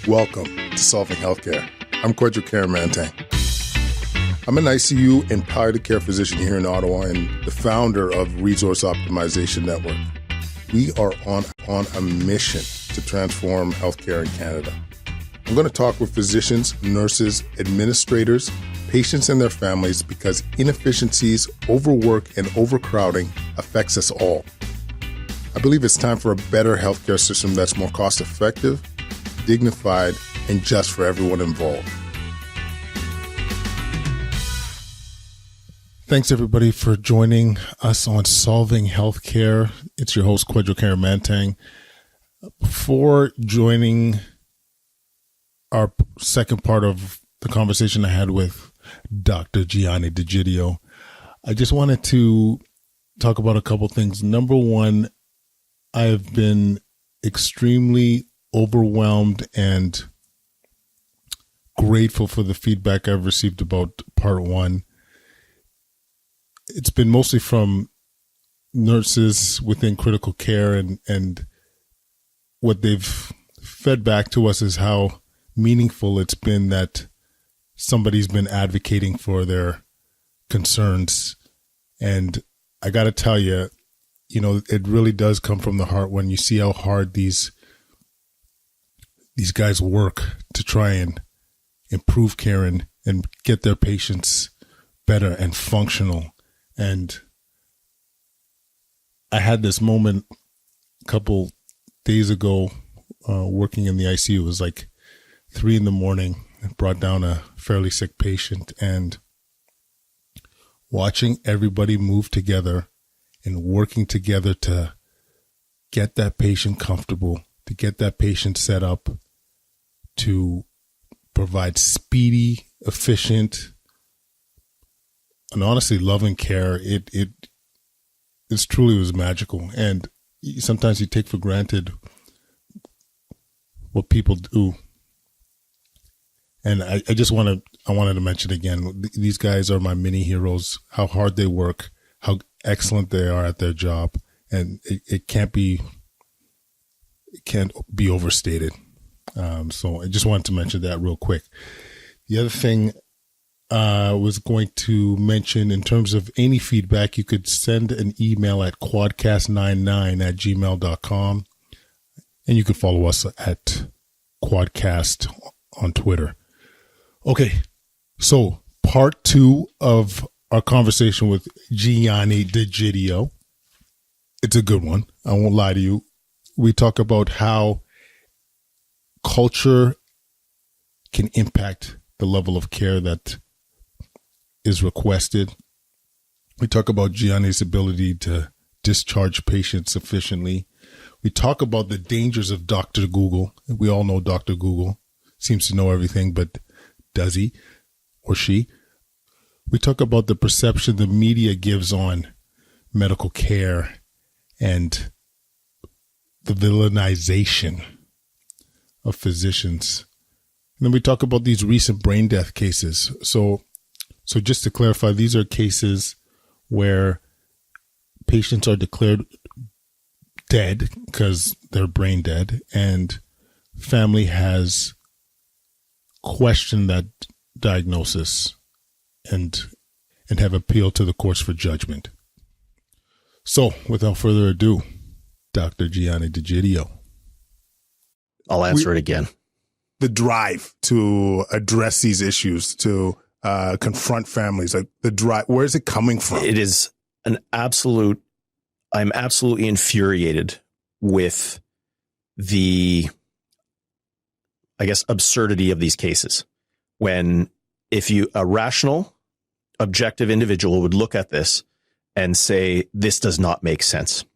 Welcome to Solving Healthcare. I'm Kwadwo Karamantang. I'm an ICU and palliative care physician here in Ottawa and the founder of Resource Optimization Network. We are on a mission to transform healthcare in Canada. I'm going to talk with physicians, nurses, administrators, patients and their families because inefficiencies, overwork, and overcrowding affects us all. I believe it's time for a better healthcare system that's more cost-effective, dignified, and just for everyone involved. Thanks, everybody, for joining us on Solving Healthcare. It's your host, Kwadwo Karamantang. Before joining our second part of the conversation I had with Dr. Gianni D'Egidio, I just wanted to talk about a couple things. Number one, I have been extremely overwhelmed and grateful for the feedback I've received about part one. It's been mostly from nurses within critical care, and what they've fed back to us is how meaningful it's been that somebody's been advocating for their concerns. And I got to tell you, it really does come from the heart when you see how hard these guys work to try and improve care and get their patients better and functional. And I had this moment a couple days ago working in the ICU. It was like 3 a.m. I brought down a fairly sick patient, and watching everybody move together and working together to get that patient comfortable, to get that patient set up, to provide speedy, efficient, and honestly loving care. It truly was magical. And sometimes you take for granted what people do. And I wanted to mention again, these guys are my mini heroes, how hard they work, how excellent they are at their job. And it can't be overstated. So I just wanted to mention that real quick. The other thing I was going to mention, in terms of any feedback, you could send an email at quadcast99@gmail.com, and you can follow us at Quadcast on Twitter. Okay, so part 2 of our conversation with Gianni D'Egidio. It's a good one. I won't lie to you. We talk about how culture can impact the level of care that is requested. We talk about Gianni's ability to discharge patients efficiently. We talk about the dangers of Dr. Google. We all know Dr. Google seems to know everything, but does he or she? We talk about the perception the media gives on medical care and the villainization of physicians. And then we talk about these recent brain death cases. So just to clarify, these are cases where patients are declared dead because they're brain dead, and family has questioned that diagnosis and have appealed to the courts for judgment. So without further ado, Dr. Gianni D'Egidio. I'll answer it again. The drive to address these issues, to confront families, like the drive, where is it coming from? It is I'm absolutely infuriated with the, absurdity of these cases. When a rational, objective individual would look at this and say, this does not make sense.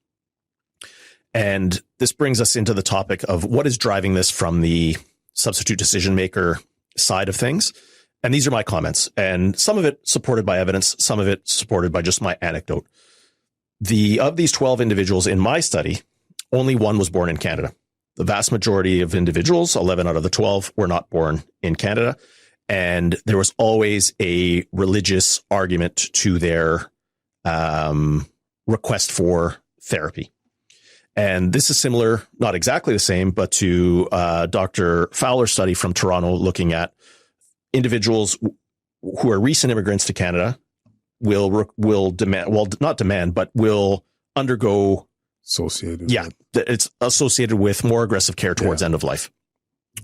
And this brings us into the topic of what is driving this from the substitute decision maker side of things. And these are my comments, and some of it supported by evidence, some of it supported by just my anecdote. Of these 12 individuals in my study, only one was born in Canada. The vast majority of individuals, 11 out of the 12, were not born in Canada. And there was always a religious argument to their request for therapy. And this is similar, not exactly the same, but to Dr. Fowler's study from Toronto looking at individuals who are recent immigrants to Canada will demand, well, not demand, but will undergo associated. Yeah, it's associated with more aggressive care towards end of life,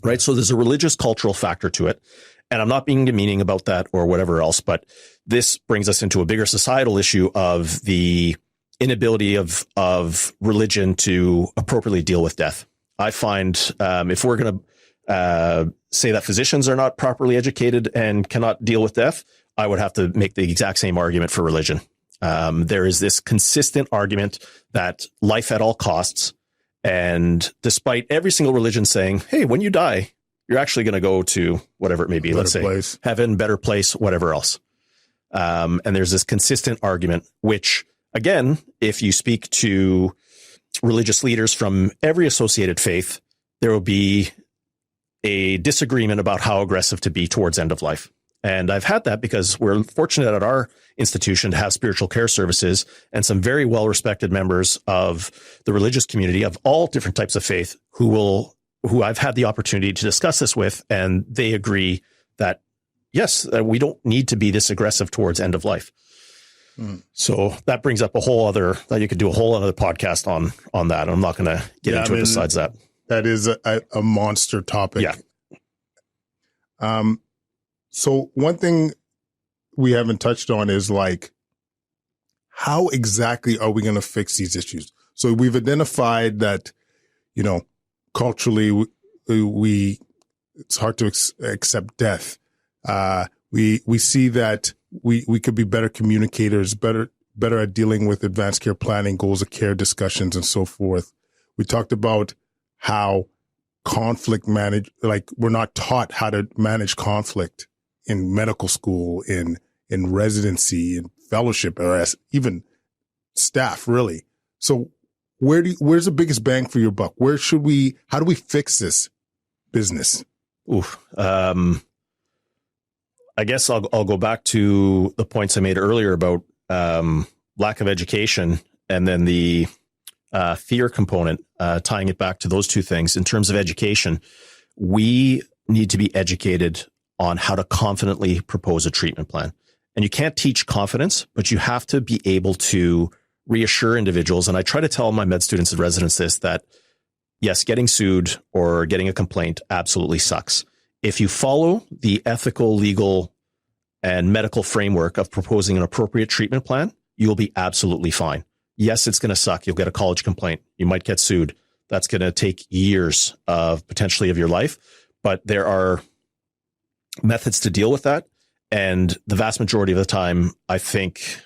right? So there's a religious cultural factor to it. And I'm not being demeaning about that or whatever else, but this brings us into a bigger societal issue of the inability of religion to appropriately deal with death. I find if we're going to say that physicians are not properly educated and cannot deal with death, I would have to make the exact same argument for religion. There is this consistent argument that life at all costs. And despite every single religion saying, hey, when you die, you're actually going to go to whatever it may be, let's say heaven, better place, whatever else. And there's this consistent argument, which again, if you speak to religious leaders from every associated faith, there will be a disagreement about how aggressive to be towards end of life. And I've had that because we're fortunate at our institution to have spiritual care services and some very well-respected members of the religious community of all different types of faith who I've had the opportunity to discuss this with, and they agree that, yes, we don't need to be this aggressive towards end of life. So that brings up that you could do a whole other podcast on that. I'm not going to get into it besides that. That is a monster topic. Yeah. So one thing we haven't touched on is like, how exactly are we going to fix these issues? So we've identified that, culturally it's hard to accept death. We see that we could be better communicators, better at dealing with advanced care planning, goals of care discussions, and so forth. We talked about how conflict we're not taught how to manage conflict in medical school, in residency, in fellowship, or as even staff, really. So where's the biggest bang for your buck? How do we fix this business? I guess I'll go back to the points I made earlier about lack of education and then the fear component, tying it back to those two things. In terms of education, we need to be educated on how to confidently propose a treatment plan. And you can't teach confidence, but you have to be able to reassure individuals. And I try to tell my med students and residents this, that yes, getting sued or getting a complaint absolutely sucks. If you follow the ethical, legal, and medical framework of proposing an appropriate treatment plan, you'll be absolutely fine. Yes, it's going to suck. You'll get a college complaint. You might get sued. That's going to take years of potentially of your life, but there are methods to deal with that. And the vast majority of the time, I think,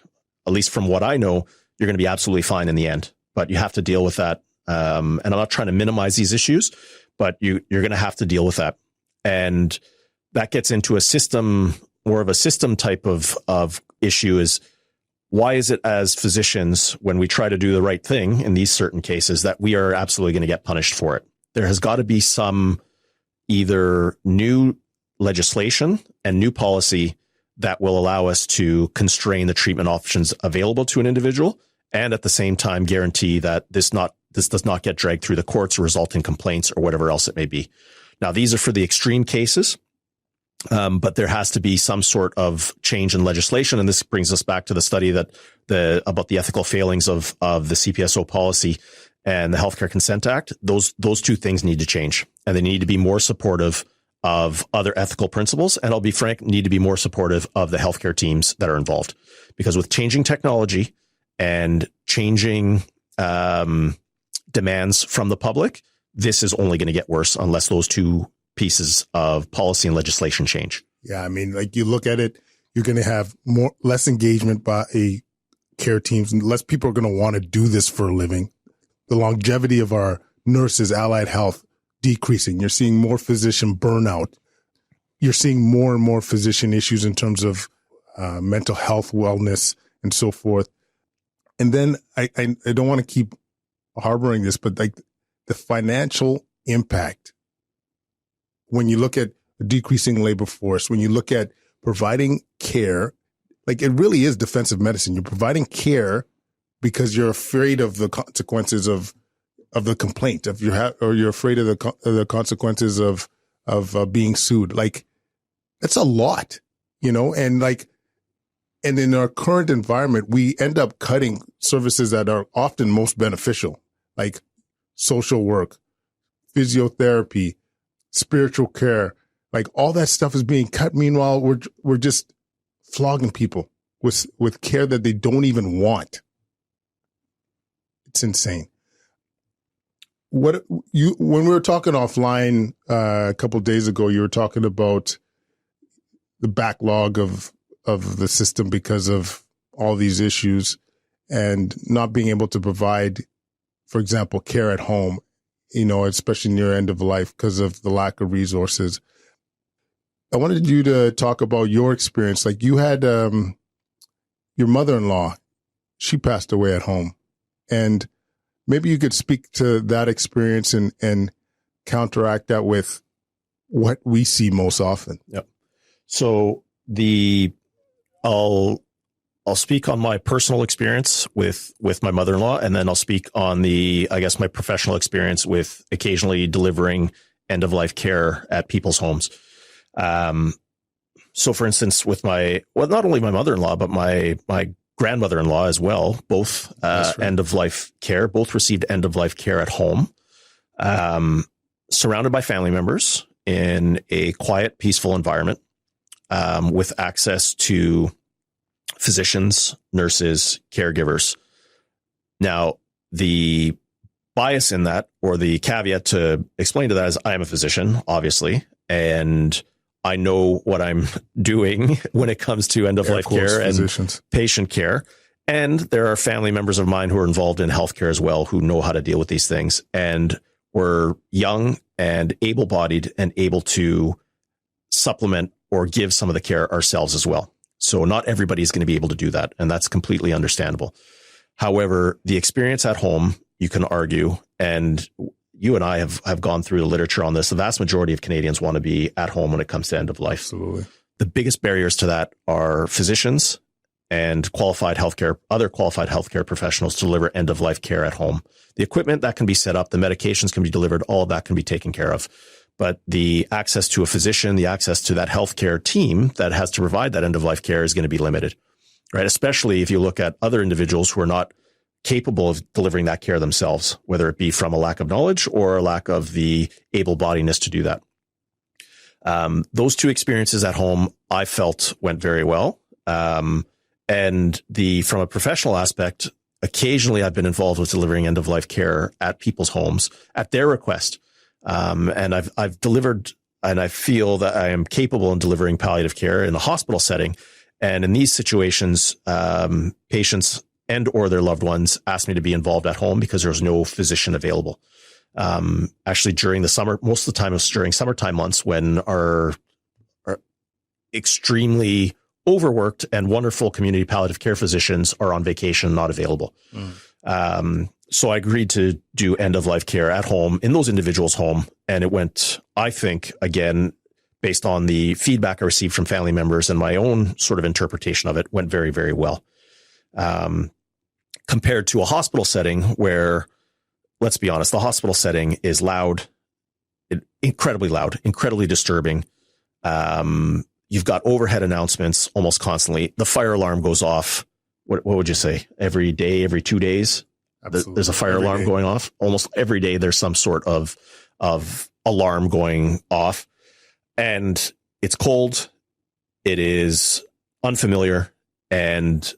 at least from what I know, you're going to be absolutely fine in the end, but you have to deal with that. And I'm not trying to minimize these issues, but you're going to have to deal with that. And that gets into a system, more of a system type of issue is, why is it as physicians, when we try to do the right thing in these certain cases, that we are absolutely going to get punished for it? There has got to be some either new legislation and new policy that will allow us to constrain the treatment options available to an individual, and at the same time guarantee that this does not get dragged through the courts or result in complaints or whatever else it may be. Now, these are for the extreme cases, but there has to be some sort of change in legislation. And this brings us back to the study about the ethical failings of the CPSO policy and the Healthcare Consent Act. Those two things need to change, and they need to be more supportive of other ethical principles. And I'll be frank, need to be more supportive of the healthcare teams that are involved, because with changing technology and changing demands from the public, this is only going to get worse unless those two pieces of policy and legislation change. Yeah, I mean, like, you look at it, you're going to have less engagement by care teams, and less people are going to want to do this for a living. The longevity of our nurses, allied health, decreasing. You're seeing more physician burnout. You're seeing more and more physician issues in terms of mental health, wellness, and so forth. And then I don't want to keep harboring this, but like the financial impact, when you look at a decreasing labor force, when you look at providing care, like, it really is defensive medicine. You're providing care because you're afraid of the consequences of the complaint, if or you're afraid of the consequences of being sued. Like, that's a lot, and in our current environment, we end up cutting services that are often most beneficial, like social work, physiotherapy, spiritual care. Like, all that stuff is being cut. Meanwhile, we're just flogging people with care that they don't even want. It's insane. When we were talking offline a couple of days ago, you were talking about the backlog of the system because of all these issues and not being able to provide, for example, care at home, especially near end of life because of the lack of resources. I wanted you to talk about your experience. Like, you had your mother-in-law, she passed away at home, and maybe you could speak to that experience and counteract that with what we see most often. Yep. So I'll speak on my personal experience with my mother-in-law, and then I'll speak on my professional experience with occasionally delivering end-of-life care at people's homes. So for instance, with not only my mother-in-law, but my grandmother-in-law as well, both end-of-life care, both received end-of-life care at home, surrounded by family members in a quiet, peaceful environment, with access to physicians, nurses, caregivers. Now, the bias in that, or the caveat to explain to that, is I am a physician, obviously, and I know what I'm doing when it comes to end-of-life care and patient care. And there are family members of mine who are involved in healthcare as well, who know how to deal with these things. And we're young and able-bodied and able to supplement or give some of the care ourselves as well. So not everybody is going to be able to do that, and that's completely understandable. However, the experience at home, you can argue, and you and I have gone through the literature on this. The vast majority of Canadians want to be at home when it comes to end of life. Absolutely. The biggest barriers to that are physicians and other qualified healthcare professionals to deliver end of life care at home. The equipment that can be set up, the medications can be delivered, all of that can be taken care of. But the access to a physician, the access to that healthcare team that has to provide that end of life care is going to be limited, right? Especially if you look at other individuals who are not capable of delivering that care themselves, whether it be from a lack of knowledge or a lack of the able-bodiedness to do that. Those two experiences at home, I felt went very well. And from a professional aspect, occasionally I've been involved with delivering end-of-life care at people's homes at their request. And I've delivered, and I feel that I am capable in delivering palliative care in a hospital setting. And in these situations, patients and or their loved ones asked me to be involved at home because there was no physician available. Actually, during the summer, most of the time it was during summertime months when our extremely overworked and wonderful community palliative care physicians are on vacation, not available. So I agreed to do end-of-life care at home in those individuals' home. And it went, I think, again, based on the feedback I received from family members and my own sort of interpretation of it, went very, very well. Compared to a hospital setting where, let's be honest, the hospital setting is loud, incredibly disturbing. You've got overhead announcements almost constantly. The fire alarm goes off. What would you say? Every day, every 2 days? Absolutely. There's a fire alarm going off. Almost every day there's some sort of alarm going off. And it's cold. It is unfamiliar. And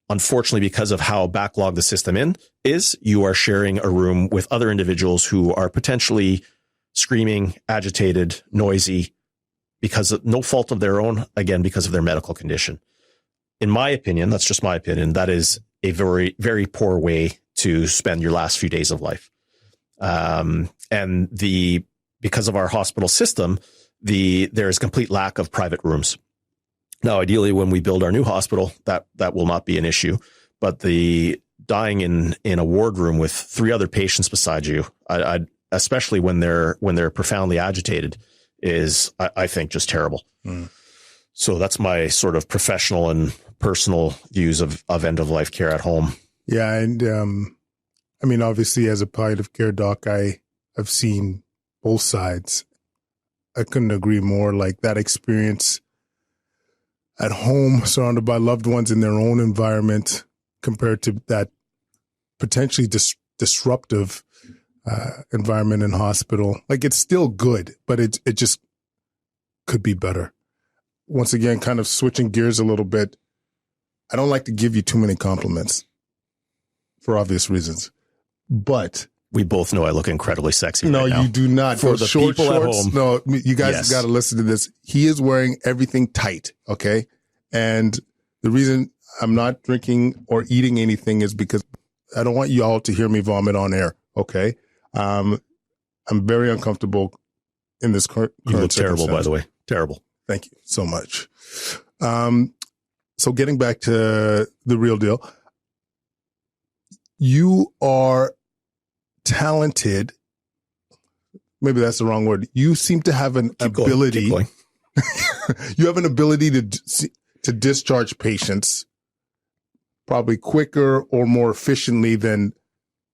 unfortunately, because of how backlogged the system is, you are sharing a room with other individuals who are potentially screaming, agitated, noisy, because of no fault of their own, again, because of their medical condition. In my opinion, that's just my opinion, that is a very, very poor way to spend your last few days of life. Because of our hospital system, there is complete lack of private rooms. Now, ideally, when we build our new hospital, that will not be an issue. But the dying in a ward room with 3 other patients beside you, especially when they're profoundly agitated, is, I think, just terrible. So that's my sort of professional and personal views of end of life care at home. Yeah, and I mean, obviously, as a palliative care doc, I've seen both sides. I couldn't agree more. Like that experience at home, surrounded by loved ones in their own environment, compared to that potentially disruptive environment in hospital. Like it's still good, but it just could be better. Once again, kind of switching gears a little bit. I don't like to give you too many compliments for obvious reasons, but we both know I look incredibly sexy. No, right now. You do not. For the short people shorts, at home. No, you guys Yes. got to listen to this. He is wearing everything tight. Okay. And the reason I'm not drinking or eating anything is because I don't want you all to hear me vomit on air. Okay. I'm very uncomfortable in this current You look terrible, by circumstance. the way. Terrible. Thank you so much. So getting back to the real deal, you are talented. Maybe that's the wrong word. You seem to have an ability. Keep going. You have an ability to discharge patients probably quicker or more efficiently than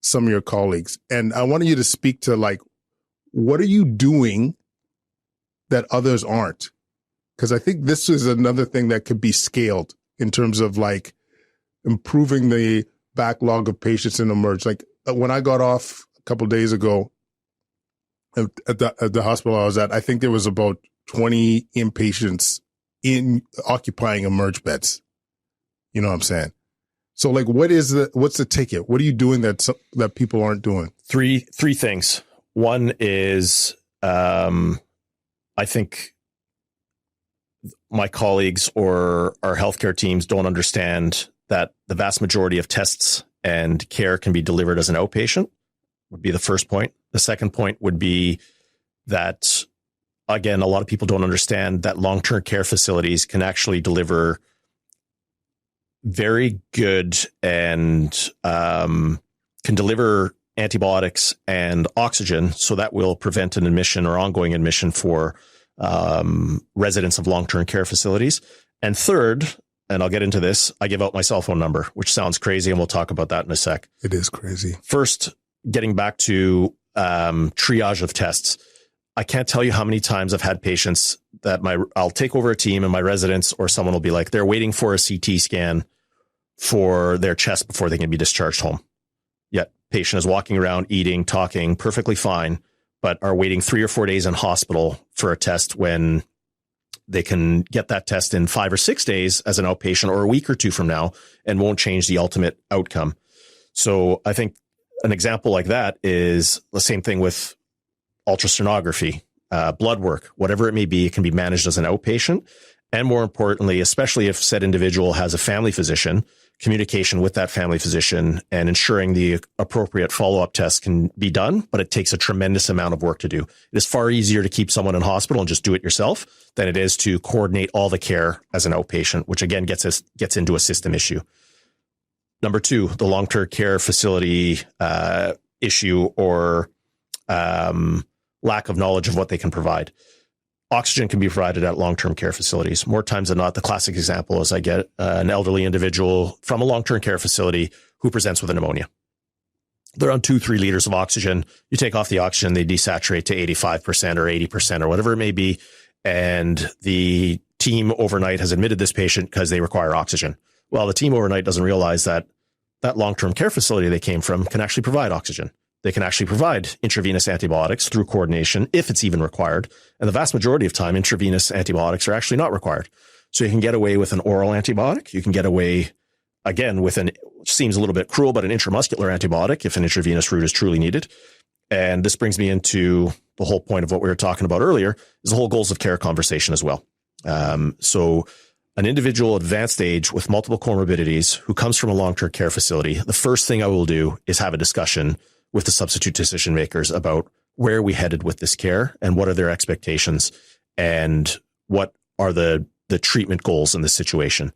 some of your colleagues. And I wanted you to speak to like, what are you doing that others aren't? Because I think this is another thing that could be scaled in terms of like improving the backlog of patients in emerge. Like when I got off a couple of days ago at the hospital I was at, I think there was about 20 inpatients occupying emerge beds. You know what I'm saying? So like, what's the ticket? What are you doing that people aren't doing? Three things. One is, I think my colleagues or our healthcare teams don't understand that the vast majority of tests and care can be delivered as an outpatient, would be the first point. The second point would be that, again, a lot of people don't understand that long-term care facilities can actually deliver very good and can deliver antibiotics and oxygen. So that will prevent an admission or ongoing admission for residents of long-term care facilities. And third, and I'll get into this, I give out my cell phone number, which sounds crazy, and we'll talk about that in a sec. It is crazy. First, getting back to triage of tests. I can't tell you how many times I've had patients that I'll take over a team and my residents or someone will be like, they're waiting for a CT scan for their chest before they can be discharged home. Yet patient is walking around, eating, talking, perfectly fine, but are waiting 3 or 4 days in hospital for a test when they can get that test in 5 or 6 days as an outpatient or a week or two from now and won't change the ultimate outcome. So I think an example like that is the same thing with ultrasonography, blood work, whatever it may be. It can be managed as an outpatient. And more importantly, especially if said individual has a family physician, communication with that family physician and ensuring the appropriate follow-up tests can be done, but it takes a tremendous amount of work to do. It is far easier to keep someone in hospital and just do it yourself than it is to coordinate all the care as an outpatient, which again gets into a system issue. Number two, the long-term care facility issue or lack of knowledge of what they can provide. Oxygen can be provided at long-term care facilities. More times than not, the classic example is I get an elderly individual from a long-term care facility who presents with a pneumonia. They're on 2-3 liters of oxygen. You take off the oxygen, they desaturate to 85% or 80% or whatever it may be. And the team overnight has admitted this patient because they require oxygen. Well, the team overnight doesn't realize that that long-term care facility they came from can actually provide oxygen. They can actually provide intravenous antibiotics through coordination if it's even required. And the vast majority of time, intravenous antibiotics are actually not required. So you can get away with an oral antibiotic. You can get away, again, with seems a little bit cruel, but an intramuscular antibiotic if an intravenous route is truly needed. And this brings me into the whole point of what we were talking about earlier, is the whole goals of care conversation as well. So an individual advanced age with multiple comorbidities who comes from a long-term care facility, the first thing I will do is have a discussion with the substitute decision makers about where are we headed with this care and what are their expectations and what are the treatment goals in this situation.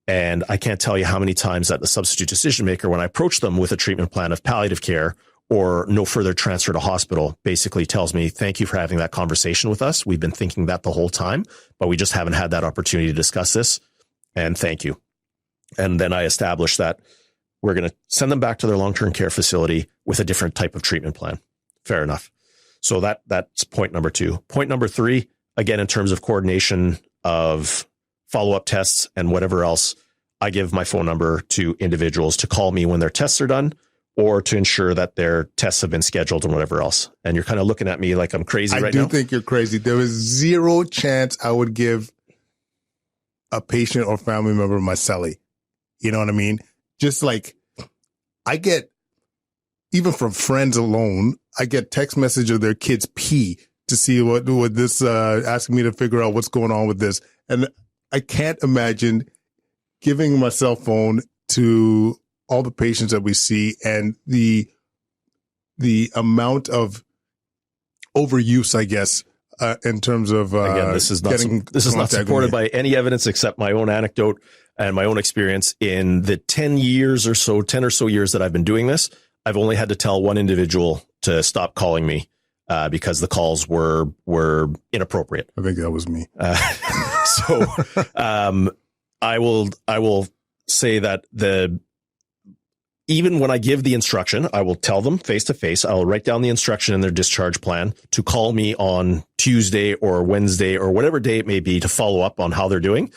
And I can't tell you how many times that the substitute decision maker, when I approach them with a treatment plan of palliative care or no further transfer to hospital, basically tells me, thank you for having that conversation with us. We've been thinking that the whole time, but we just haven't had that opportunity to discuss this. And thank you. And then I establish that we're going to send them back to their long-term care facility with a different type of treatment plan. Fair enough. So that's point number 2. Point number 3, again, in terms of coordination of follow-up tests and whatever else, I give my phone number to individuals to call me when their tests are done, or to ensure that their tests have been scheduled and whatever else. And you're kind of looking at me like I'm crazy right now. I do think you're crazy. There was zero chance I would give a patient or family member my celly. You know what I mean? Just like I get, even from friends alone, I get text message of their kids pee to see what this, asking me to figure out what's going on with this. And I can't imagine giving my cell phone to all the patients that we see, and the amount of overuse, I guess, in terms of again, this is not supported by any evidence except my own anecdote and my own experience. In the 10 or so years that I've been doing this, I've only had to tell one individual to stop calling me because the calls were inappropriate. I think that was me. I will say that even when I give the instruction, I will tell them face to face. I will write down the instruction in their discharge plan to call me on Tuesday or Wednesday or whatever day it may be to follow up on how they're doing.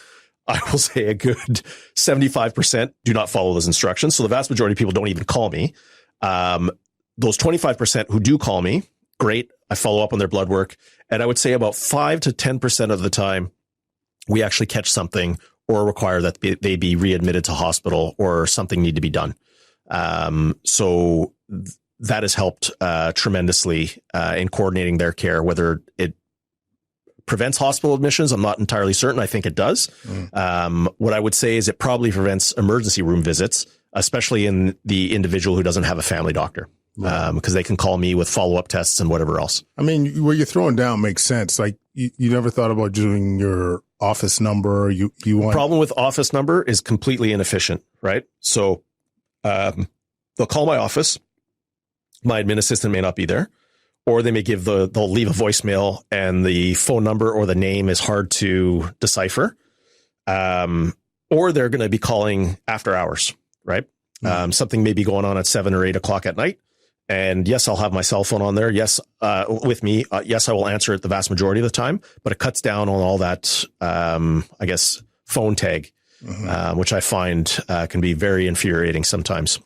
I will say a good 75% do not follow those instructions. So the vast majority of people don't even call me. Those 25% who do call me, great. I follow up on their blood work. And I would say about 5 to 10% of the time, we actually catch something or require that they be readmitted to hospital or something need to be done. So that has helped tremendously in coordinating their care. Whether it prevents hospital admissions, I'm not entirely certain. I think it does. What I would say is it probably prevents emergency room visits, especially in the individual who doesn't have a family doctor, because they can call me with follow-up tests and whatever else. I mean, what you're throwing down makes sense. Like you never thought about doing your office number. You want. Problem with office number is completely inefficient, right? So they'll call my office. My admin assistant may not be there, or they may they'll leave a voicemail and the phone number or the name is hard to decipher. Or they're going to be calling after hours, right? Something may be going on at 7 or 8 o'clock at night. And yes, I'll have my cell phone on there. Yes, with me. Yes, I will answer it the vast majority of the time, but it cuts down on all that, I guess, phone tag, which I find can be very infuriating sometimes.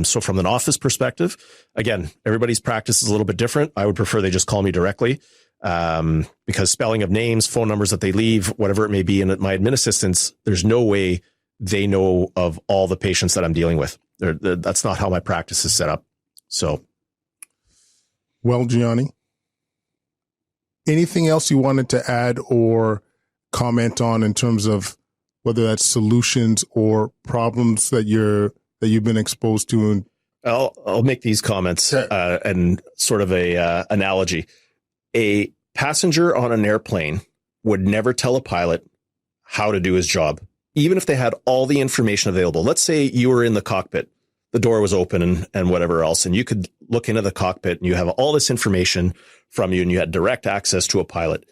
So from an office perspective, again, everybody's practice is a little bit different. I would prefer they just call me directly, because spelling of names, phone numbers that they leave, whatever it may be, and my admin assistants, there's no way they know of all the patients that I'm dealing with. That's not how my practice is set up. So, well, Gianni, anything else you wanted to add or comment on in terms of whether that's solutions or problems that you've been exposed to? I'll make these comments and sort of a analogy. A passenger on an airplane would never tell a pilot how to do his job, even if they had all the information available. Let's say you were in the cockpit, the door was open and whatever else, and you could look into the cockpit and you have all this information from you and you had direct access to a pilot.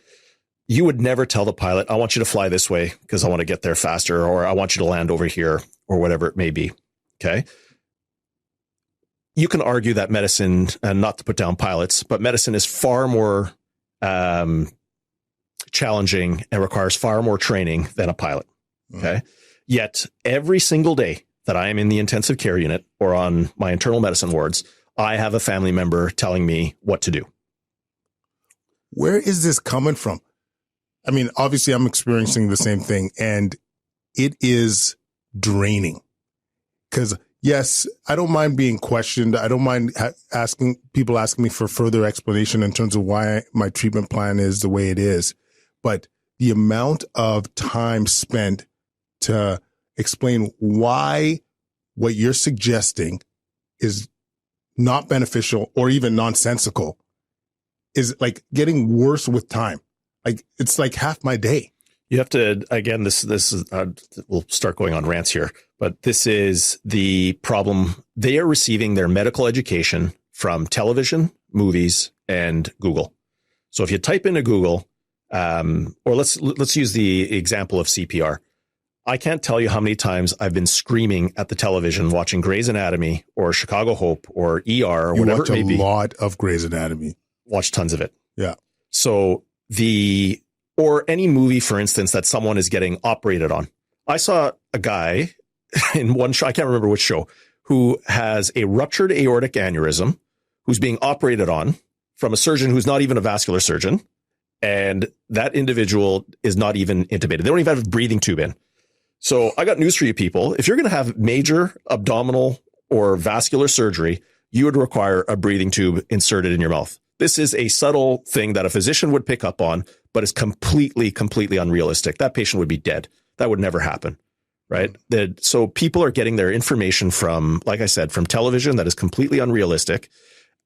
You would never tell the pilot, I want you to fly this way because I want to get there faster, or I want you to land over here, or whatever it may be. Okay. You can argue that medicine, and not to put down pilots, but medicine is far more challenging and requires far more training than a pilot. Okay. Yet every single day that I am in the intensive care unit or on my internal medicine wards, I have a family member telling me what to do. Where is this coming from? I mean, obviously I'm experiencing the same thing, and it is draining. Because yes, I don't mind being questioned. I don't mind asking me for further explanation in terms of why my treatment plan is the way it is. But the amount of time spent to explain why what you're suggesting is not beneficial or even nonsensical is like getting worse with time. Like it's like half my day. You have to, again, this is, we'll start going on rants here, but this is the problem. They are receiving their medical education from television, movies, and Google. So if you type into Google, or let's use the example of CPR. I can't tell you how many times I've been screaming at the television watching Grey's Anatomy or Chicago Hope or ER or whatever it may be. You watch a lot of Grey's Anatomy. Watch tons of it. Yeah. So or any movie, for instance, that someone is getting operated on. I saw a guy in one show, I can't remember which show, who has a ruptured aortic aneurysm, who's being operated on from a surgeon who's not even a vascular surgeon. And that individual is not even intubated. They don't even have a breathing tube in. So I got news for you people. If you're going to have major abdominal or vascular surgery, you would require a breathing tube inserted in your mouth. This is a subtle thing that a physician would pick up on, but is completely, completely unrealistic. That patient would be dead. That would never happen, right? So people are getting their information from, like I said, from television that is completely unrealistic.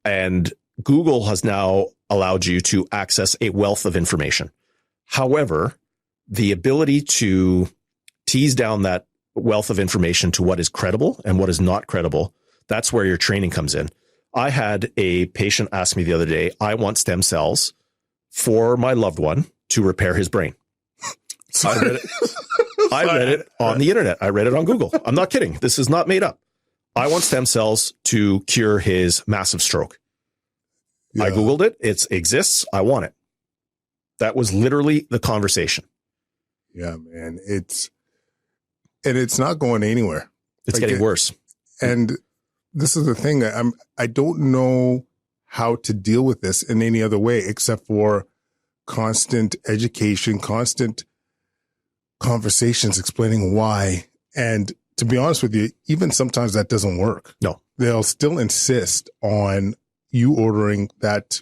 And Google has now allowed you to access a wealth of information. However, the ability to tease down that wealth of information to what is credible and what is not credible, that's where your training comes in. I had a patient ask me the other day, I want stem cells for my loved one to repair his brain. I read it on the internet. I read it on Google. I'm not kidding. This is not made up. I want stem cells to cure his massive stroke. Yeah. I Googled it. It exists. I want it. That was literally the conversation. Yeah, man. It's not going anywhere. It's getting worse. And this is the thing. I don't know how to deal with this in any other way except for constant education, constant conversations explaining why. And to be honest with you, even sometimes that doesn't work. No. They'll still insist on you ordering that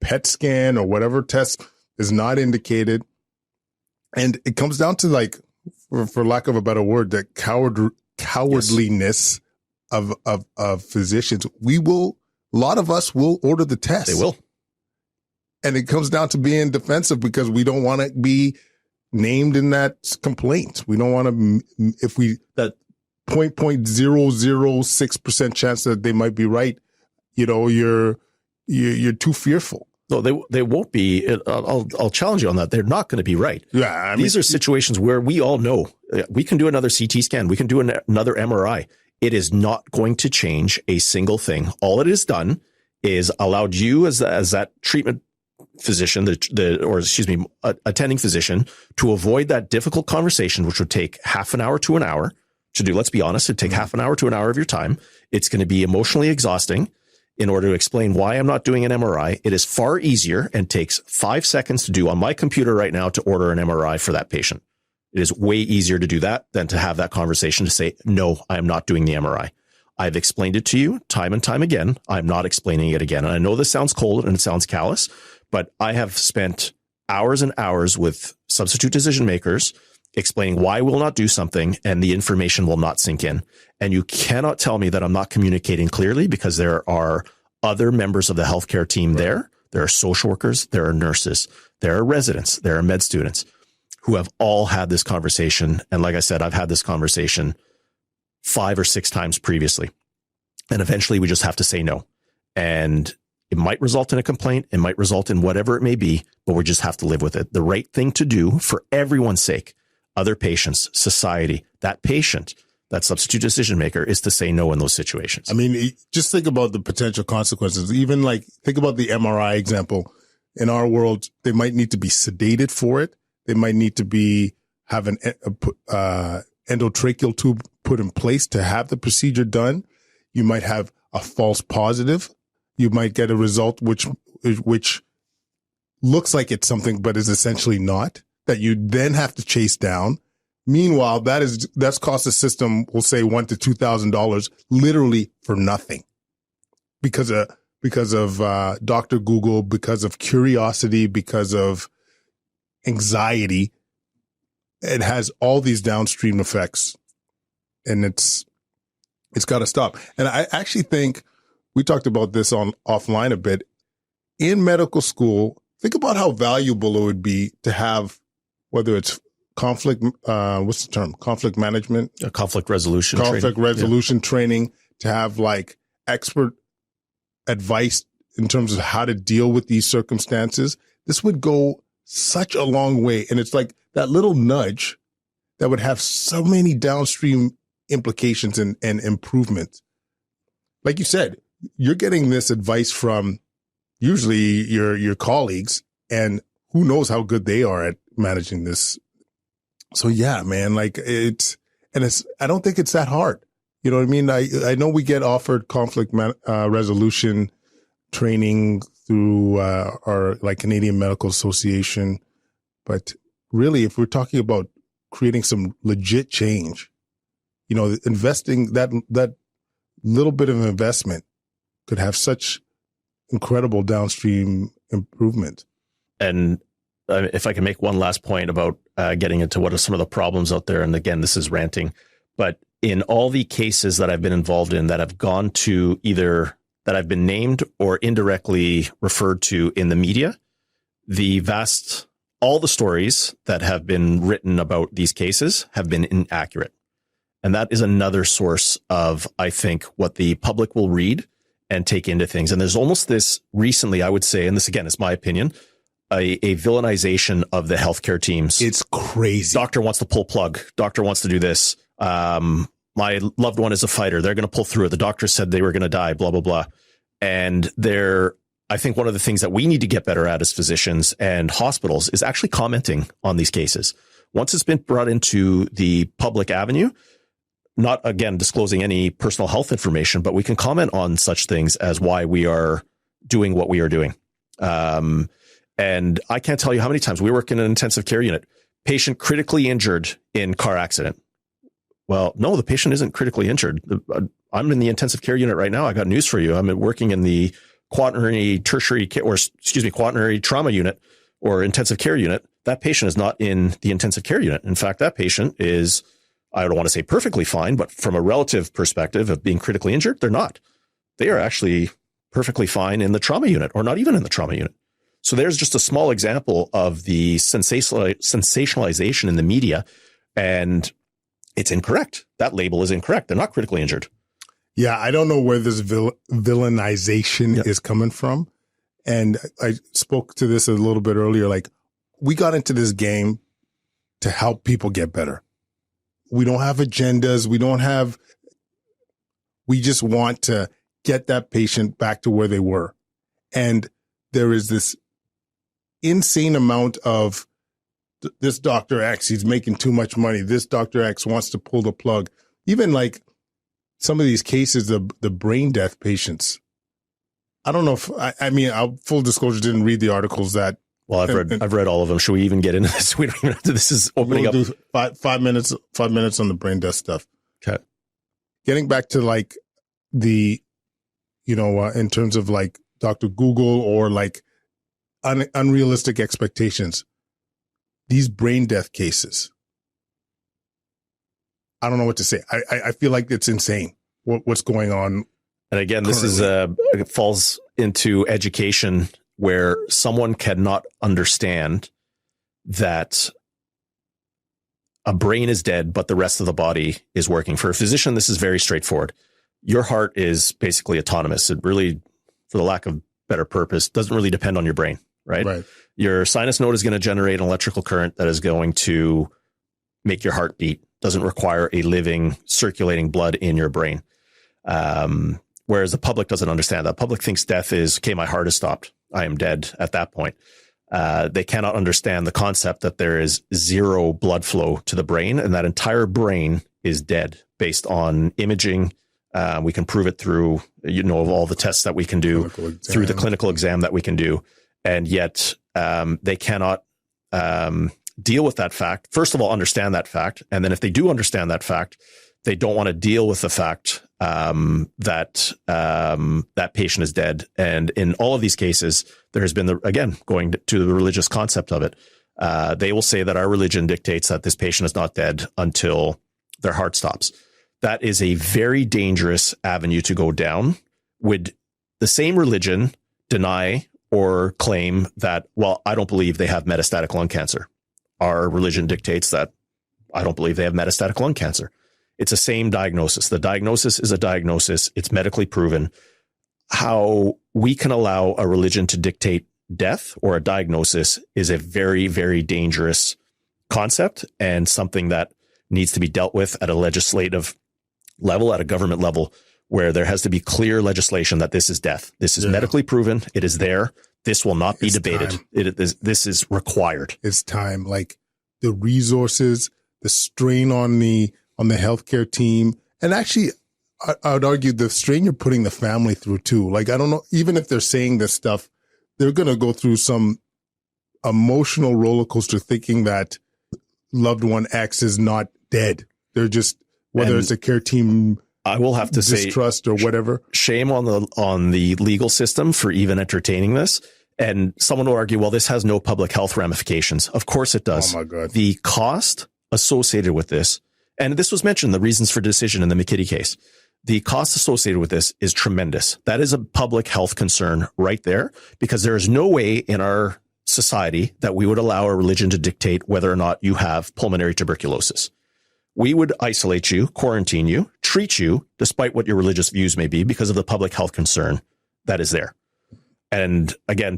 PET scan or whatever test is not indicated. And it comes down to, like, for lack of a better word, that cowardliness of physicians. A lot of us will order the test. They will. And it comes down to being defensive because we don't want to be named in that complaint. We don't want to, if that 0.006% chance that they might be right, you're too fearful. No, they won't be. I'll challenge you on that. They're not going to be right. Yeah, these are situations where we all know we can do another CT scan. We can do another MRI. It is not going to change a single thing. All it has done is allowed you as that treatment physician, attending physician, to avoid that difficult conversation, which would take half an hour to an hour to do. Let's be honest. It'd take half an hour to an hour of your time. It's going to be emotionally exhausting. In order to explain why I'm not doing an MRI, it is far easier and takes 5 seconds to do on my computer right now to order an MRI for that patient. It is way easier to do that than to have that conversation to say, no, I am not doing the MRI. I've explained it to you time and time again. I'm not explaining it again. And I know this sounds cold and it sounds callous, but I have spent hours and hours with substitute decision makers explaining why we'll not do something and the information will not sink in. And you cannot tell me that I'm not communicating clearly because there are other members of the healthcare team there. There are social workers, there are nurses, there are residents, there are med students who have all had this conversation. And like I said, I've had this conversation 5 or 6 times previously. And eventually we just have to say no. And it might result in a complaint. It might result in whatever it may be, but we just have to live with it. The right thing to do for everyone's sake, other patients, society, that patient, that substitute decision maker, is to say no in those situations. I mean, just think about the potential consequences. Even like, think about the MRI example. In our world, they might need to be sedated for it. They might need to have an endotracheal tube put in place to have the procedure done. You might have a false positive. You might get a result which looks like it's something, but is essentially not, that you then have to chase down. Meanwhile, that's cost the system, we'll say $1,000 to $2,000, literally for nothing, because of Dr. Google, because of curiosity, because of anxiety. It has all these downstream effects, and it's got to stop. And I actually think we talked about this offline a bit. In medical school, think about how valuable it would be to have, whether it's conflict, what's the term? Conflict management? Conflict resolution training, to have like expert advice in terms of how to deal with these circumstances. This would go such a long way. And it's like that little nudge that would have so many downstream implications and improvements. Like you said, you're getting this advice from usually your colleagues, and who knows how good they are at managing this. So yeah, man, like I don't think it's that hard. You know what I mean? I know we get offered conflict resolution training through our like Canadian Medical Association, but really, if we're talking about creating some legit change, you know, investing that little bit of investment could have such incredible downstream improvement. And if I can make one last point about getting into what are some of the problems out there, and again, this is ranting, but in all the cases that I've been involved in that have gone to either that I've been named or indirectly referred to in the media, all the stories that have been written about these cases have been inaccurate. And that is another source of, I think, what the public will read and take into things. And there's almost this recently, I would say, and this again is my opinion, a villainization of the healthcare teams. It's crazy. Doctor wants to pull plug. Doctor wants to do this. My loved one is a fighter. They're going to pull through it. The doctor said they were going to die, blah, blah, blah. And I think one of the things that we need to get better at as physicians and hospitals is actually commenting on these cases. Once it's been brought into the public avenue, not again disclosing any personal health information, but we can comment on such things as why we are doing what we are doing. And I can't tell you how many times we work in an intensive care unit, patient critically injured in car accident. Well, no, the patient isn't critically injured. I'm in the intensive care unit right now. I got news for you. I'm working in the quaternary trauma unit or intensive care unit. That patient is not in the intensive care unit. In fact, that patient is, I don't want to say perfectly fine, but from a relative perspective of being critically injured, they're not. They are actually perfectly fine in the trauma unit or not even in the trauma unit. So there's just a small example of the sensationalization in the media, and it's incorrect. That label is incorrect. They're not critically injured. Yeah, I don't know where this villainization is coming from. And I spoke to this a little bit earlier. Like, we got into this game to help people get better. We don't have agendas. We just want to get that patient back to where they were. And there is this insane amount of this Dr. X, he's making too much money. This Dr. X wants to pull the plug. Even like some of these cases, the brain death patients. I don't know if full disclosure, didn't read the articles that. Well, I've read all of them. Should we even get into this? We don't even have to. This is opening up. Do 5 minutes on the brain death stuff. Okay. Getting back to like the, in terms of like Dr. Google or like unrealistic expectations. These brain death cases, I don't know what to say. I feel like it's insane what's going on. And again, this is it falls into education where someone cannot understand that a brain is dead, but the rest of the body is working. For a physician, this is very straightforward. Your heart is basically autonomous. It really, for the lack of better purpose, doesn't really depend on your brain, right? Your sinus node is going to generate an electrical current that is going to make your heart beat. Doesn't require a living, circulating blood in your brain. Whereas the public doesn't understand that. Public thinks death is, okay, my heart has stopped. I am dead at that point. They cannot understand the concept that there is zero blood flow to the brain, and that entire brain is dead based on imaging. We can prove it through, all the tests that we can do through the clinical exam that we can do. And yet they cannot deal with that fact. First of all, understand that fact. And then if they do understand that fact, they don't want to deal with the fact that that patient is dead. And in all of these cases, there has been, going to the religious concept of it. They will say that our religion dictates that this patient is not dead until their heart stops. That is a very dangerous avenue to go down. Would the same religion deny or claim that, well, I don't believe they have metastatic lung cancer? Our religion dictates that I don't believe they have metastatic lung cancer. It's the same diagnosis. The diagnosis is a diagnosis. It's medically proven. How we can allow a religion to dictate death or a diagnosis is a very, very dangerous concept, and something that needs to be dealt with at a legislative level, at a government level, where there has to be clear legislation that this is death. This is medically proven. It is there. This will not be debated. This is required. It's time. Like the resources, the strain on the healthcare team, and actually, I would argue the strain you're putting the family through too. Like, I don't know, even if they're saying this stuff, they're going to go through some emotional roller coaster thinking that loved one X is not dead. They're just, whether it's a care team, I will have to distrust say, or whatever. Shame on the legal system for even entertaining this. And someone will argue, well, this has no public health ramifications. Of course it does. Oh my God. The cost associated with this, and this was mentioned, the reasons for decision in the McKitty case, the cost associated with this is tremendous. That is a public health concern right there, because there is no way in our society that we would allow a religion to dictate whether or not you have pulmonary tuberculosis. We would isolate you, quarantine you, treat you, despite what your religious views may be, because of the public health concern that is there. And again,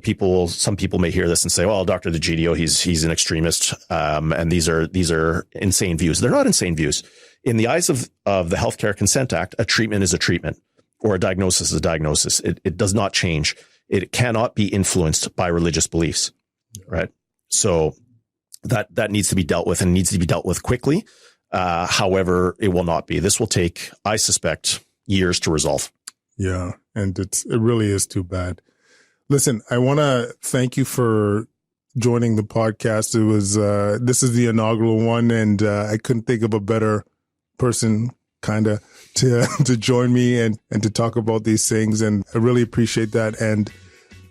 some people may hear this and say, well, Dr. D'Egidio, he's an extremist. And these are insane views. They're not insane views. In the eyes of the Healthcare Consent Act, a treatment is a treatment, or a diagnosis is a diagnosis. It does not change. It cannot be influenced by religious beliefs, right? So that needs to be dealt with, and needs to be dealt with quickly. However, it will not be. This will take, I suspect, years to resolve. Yeah. And it really is too bad. Listen, I want to thank you for joining the podcast. It was, this is the inaugural one, and I couldn't think of a better person kind of to join me and to talk about these things. And I really appreciate that. And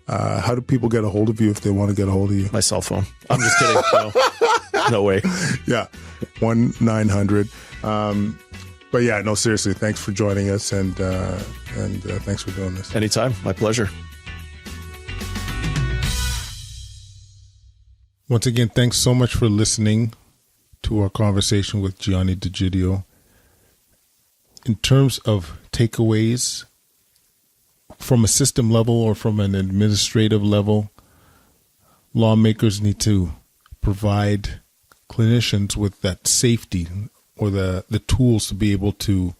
how do people get a hold of you if they want to get a hold of you? My cell phone. I'm just kidding. No way. Yeah. 1-900. But yeah, no, seriously, thanks for joining us, and thanks for doing this. Anytime. My pleasure. Once again, thanks so much for listening to our conversation with Gianni D'Egidio. In terms of takeaways from a system level or from an administrative level, lawmakers need to provide clinicians with that safety or the tools to be able to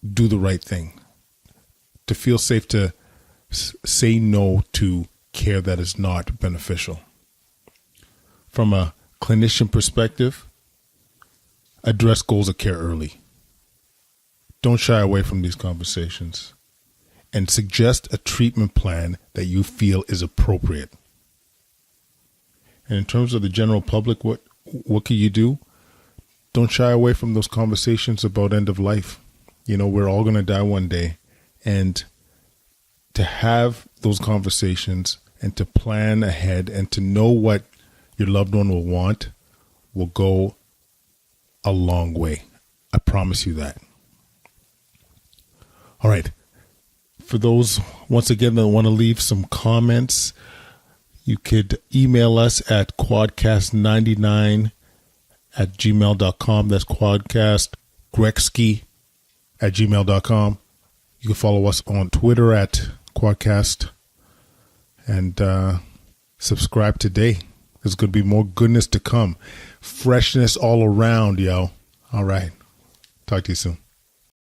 do the right thing, to feel safe to say no to care that is not beneficial. From a clinician perspective, address goals of care early. Don't shy away from these conversations, and suggest a treatment plan that you feel is appropriate. And in terms of the general public, what can you do? Don't shy away from those conversations about end of life. You know, we're all going to die one day, and to have those conversations and to plan ahead and to know what your loved one will want will go a long way. I promise you that. All right. For those, once again, that want to leave some comments, you could email us at quadcast99@gmail.com. That's quadcastgreksky@gmail.com. You can follow us on Twitter at Quadcast, and subscribe today. There's going to be more goodness to come. Freshness all around, yo. All right. Talk to you soon.